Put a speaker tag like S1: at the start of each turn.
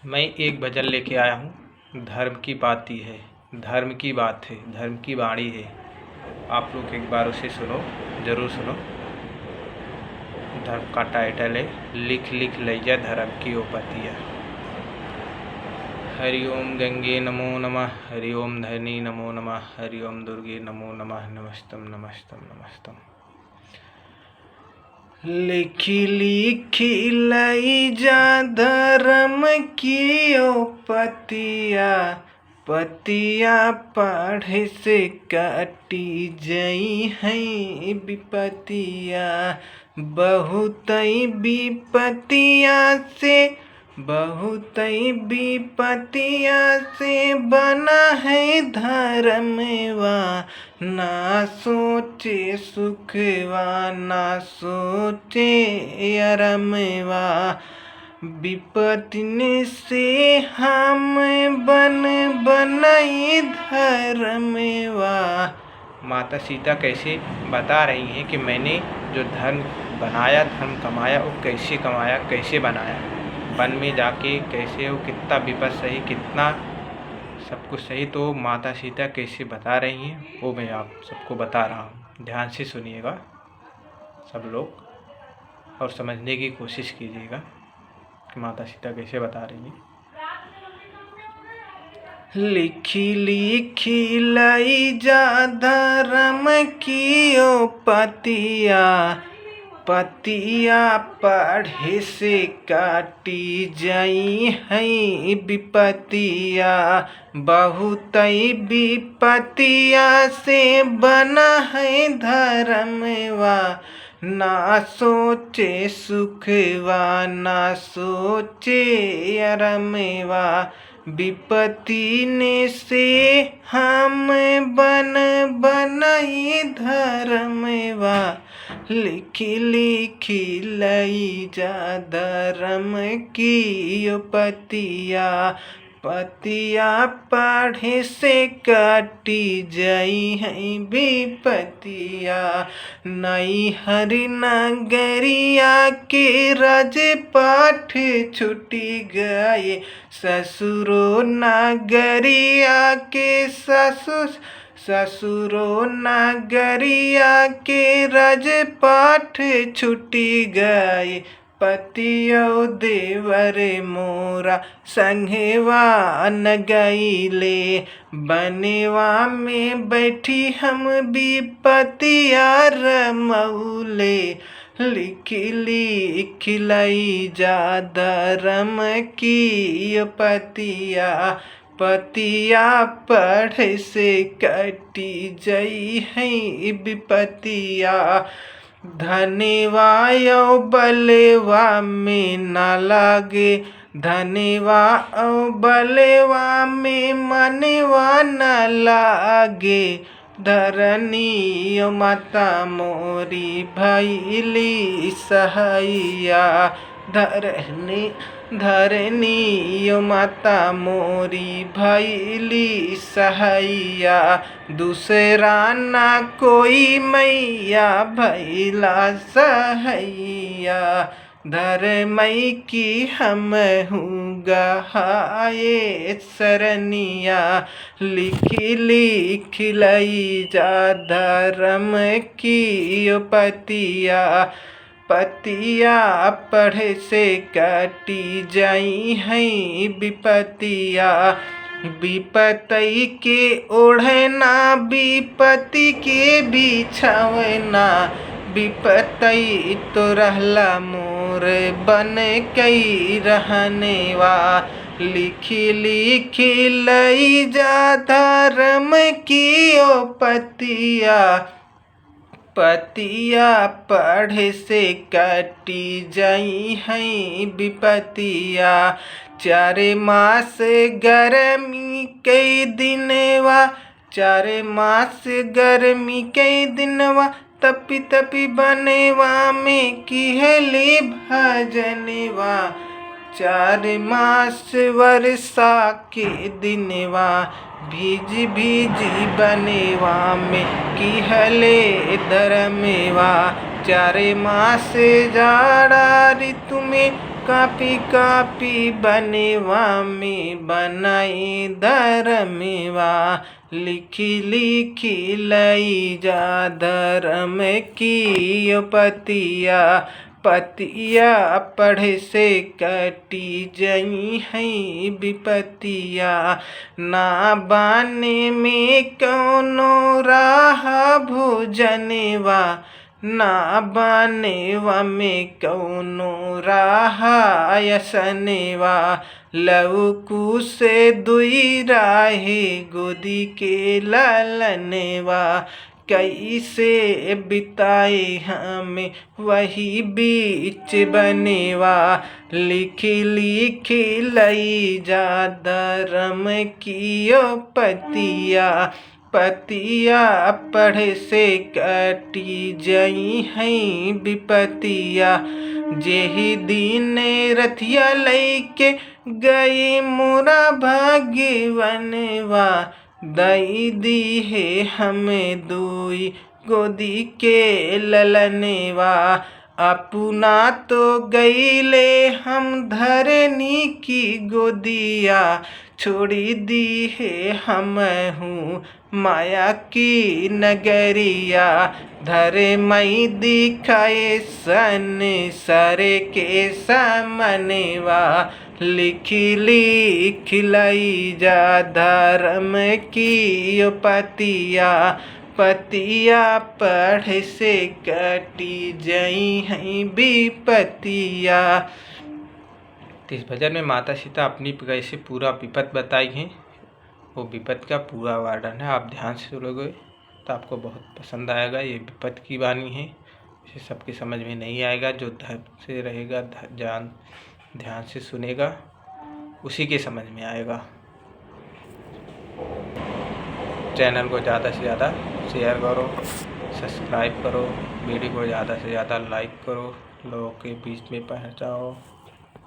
S1: मैं एक भजन लेके आया हूँ। धर्म की बाती है, धर्म की बात है, धर्म की वाणी है। आप लोग एक बार उसे सुनो, ज़रूर सुनो। धर्म का टाइटल है लिख लिख लैया धर्म की ओ पतिया। हरि ओम गंगे नमो नमः, हरि ओम धरणी नमो नमः, हरि ओम दुर्गे नमो नमः, नमस्तम नमस्तम नमस्तम। लिखी लिखी लैया धर्म की ओ पतिया, पतिया पढ़े से कटी जई है विपतिया। बहुत विपतिया से, बहुत विपतिया से बना है धर्मवा। ना सोचे सुखवा, ना सोचे अरमवा। विपतिन से हम बनाए धर्मवा। माता सीता कैसे बता रही हैं कि मैंने जो धर्म बनाया, धर्म कमाया, वो कैसे कमाया, कैसे बनाया। वन में जाके कैसे वो कितना विपद सही, कितना सब कुछ सही। तो माता सीता कैसे बता रही हैं वो मैं आप सबको बता रहा हूँ। ध्यान से सुनिएगा सब लोग और समझने की कोशिश कीजिएगा कि माता सीता कैसे बता रही हैं। लिखी लिखी लैया धर्म की ओ पतिया, पतिया पढ़े से काटी जाई है विपतिया। बहुत विपतिया से बना है धर्मवा। ना सोचे सुखवा, ना सोचे अरमवा। विपतिन से हम बनाए धर्मवा। लिखी लिखी लैया धर्म की ओ पतिया, पतिया पढ़े से काटी जाई है विपतिया। नई हरि नगरिया के राज पाठ छुटी गए, ससुरो नगरिया के ससुरो नगरिया के राज पाठ छुटी गए। पतियो देवर मोरा संघवा न गईले, बनेवा में बैठी हम विपतिया रमौले। लिखी लिखी लैया धर्म की ओ पतिया, पतिया पढ़े से कटी जई है विपतिया। धनेवा यो बलेवा में ना लागे, धनेवा ओ बलेवा में मनवा न लागे। धरनी ओ माता मोरी भैली सहैया, धरनी ओ माता मोरी भैली सहैया। दूसरा ना कोई मैया भैला सहैया। धर्मई की हम हूँ गहाए सरनिया। लिखी लिखी लैया धर्म की ओ पतिया, पतिया पढ़े से कटी जाई है विपतिया। विपत्ति के ओढ़ना, विपत्ति के बिछावना। विपत्ति तो रहला मोर बन कई रहनेवा। लिखी लिखी लैया धर्म की ओ पतिया, पतिया पढ़े से कटी जाई है विपतिया। 4 मास गर्मी कई दिनवा, 4 मास गर्मी कई दिनवा। तपी तपी बनेवा में किहली भजनवा। 4 मास वर्षा के दिनवा, भीजी भीजी बनेवा में किहले धर्मवा। 4 मास जाड़ा ऋतु में कापी कापी बनेवा में बनाई धर्मेवा, लिखी लिखी लई जा धर्म की पतिया। पतिया पढ़े से कटी जई है विपतिया, ना बाने में कौनो राह भोजनेवा, ना बानेवा में कौनो राह यसनेवा। लौकू से दुई राहे गोदी के ललनेवा, कैसे बिताए हमें वही बीच बनेवा। लिखी लिखी लई जा धर्म की पतिया, पतिया पढ़े से कटी जई है विपतिया। जेहि दिन रथिया लैके गई मोरा भाग्यवनवा, दई दी है हमें दुई गोदी के ललनेवा। अपना तो गईले हम धरनी की गोदिया, छोड़ी दी है हम हूँ माया की नगरिया। धरे मई दिखाए सन सरे के सामनेवा, लिखी लिखी लई जा धर्म की पतिया। पतिया पढ़ से कटी जई है विपतिया। तो इस भजन में माता सीता अपनी कैसे पूरा विपत बताई है, वो विपत का पूरा वर्णन है। आप ध्यान से सुनोगे तो आपको बहुत पसंद आएगा। ये विपत की वाणी है, इसे सबके समझ में नहीं आएगा। जो धर्म से रहेगा, ध्यान से सुनेगा, उसी के समझ में आएगा। चैनल को ज़्यादा से ज़्यादा शेयर करो, सब्सक्राइब करो, वीडियो को ज़्यादा से ज़्यादा लाइक करो, लोगों के बीच में पहुँचाओ।